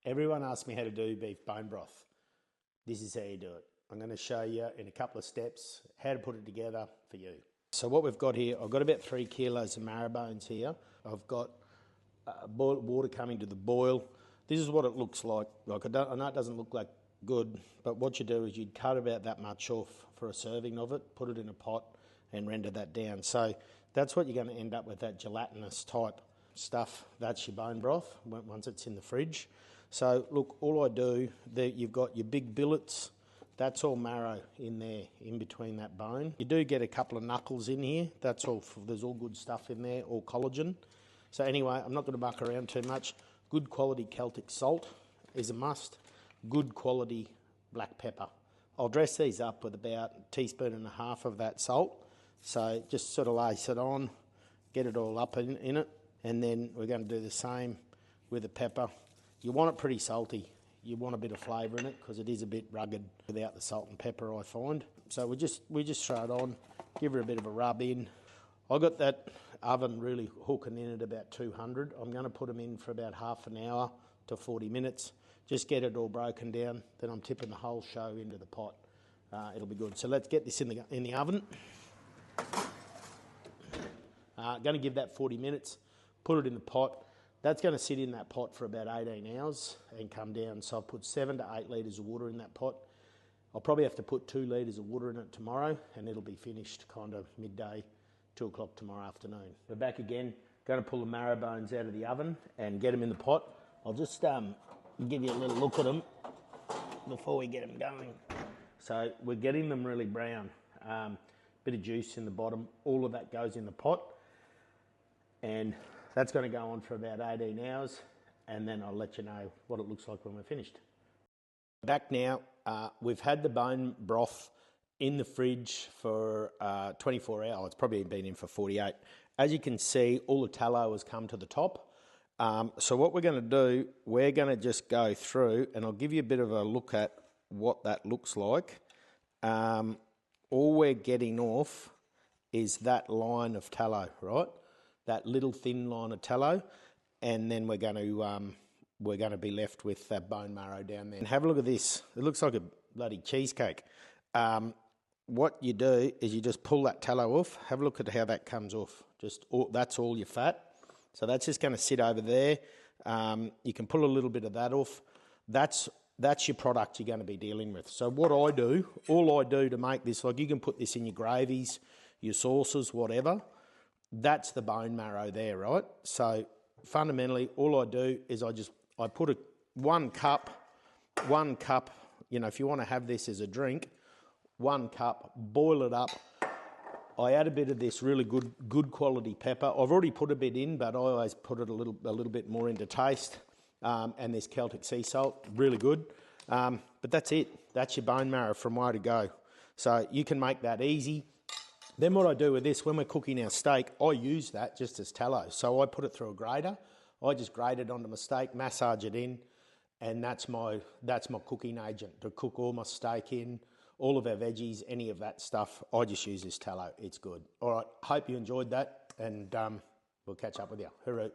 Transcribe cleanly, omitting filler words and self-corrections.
Everyone asks me how to do beef bone broth. This is how you do it. I'm going to show you in a couple of steps how to put it together for you. So what we've got here, I've got about 3 kilos of marrow bones here. I've got boiled water coming to the boil. This is what it looks like. I know it doesn't look like good, but what you do is you'd cut about that much off for a serving of it, put it in a pot and render that down. So that's what you're going to end up with, that gelatinous type stuff. That's your bone broth once it's in the fridge. So look, all I do, you've got your big billets, that's all marrow in there, in between that bone. You do get a couple of knuckles in here, that's all, there's all good stuff in there, all collagen. So anyway, I'm not going to muck around too much. Good quality Celtic salt is a must. Good quality black pepper. I'll dress these up with about 1.5 teaspoons of that salt. So just sort of lace it on, get it all up in it, and then we're going to do the same with the pepper. You want it pretty salty. You want a bit of flavour in it because it is a bit rugged without the salt and pepper, I find. So we just throw it on, give her a bit of a rub in. I got that oven really hooking in at about 200. I'm going to put them in for about half an hour to 40 minutes. Just get it all broken down. Then I'm tipping the whole show into the pot. It'll be good. So let's get this in the oven. Going to give that 40 minutes. Put it in the pot. That's going to sit in that pot for about 18 hours and come down. So I've put 7 to 8 litres of water in that pot. I'll probably have to put 2 litres of water in it tomorrow, and it'll be finished kind of midday, 2 o'clock tomorrow afternoon. We're back again. Going to pull the marrow bones out of the oven and get them in the pot. I'll just give you a little look at them before we get them going. So we're getting them really brown. Bit of juice in the bottom. All of that goes in the pot. And that's going to go on for about 18 hours, and then I'll let you know what it looks like when we're finished. Back now, we've had the bone broth in the fridge for 24 hours. It's probably been in for 48. As you can see, all the tallow has come to the top. So what we're going to do, we're going to just go through, and I'll give you a bit of a look at what that looks like. All we're getting off is that line of tallow, right? That little thin line of tallow, and then we're going to be left with that bone marrow down there. And have a look at this. It looks like a bloody cheesecake. What you do is you just pull that tallow off. Have a look at how that comes off. That's all your fat. So that's just going to sit over there. You can pull a little bit of that off. That's your product you're going to be dealing with. So what I do, all I do to make this, like you can put this in your gravies, your sauces, whatever. That's the bone marrow there, right? So fundamentally, all I do is I put 1 cup, you know, if you want to have this as a drink, 1 cup, boil it up. I add a bit of this really good quality pepper. I've already put a bit in, but I always put it a little bit more into taste. And this Celtic sea salt, really good. But that's it. That's your bone marrow from where to go. So you can make that easy. Then what I do with this, when we're cooking our steak, I use that just as tallow. So I put it through a grater. I just grate it onto my steak, massage it in, and that's my cooking agent to cook all my steak in, all of our veggies, any of that stuff. I just use this tallow. It's good. All right, hope you enjoyed that, and we'll catch up with you. Hooroo.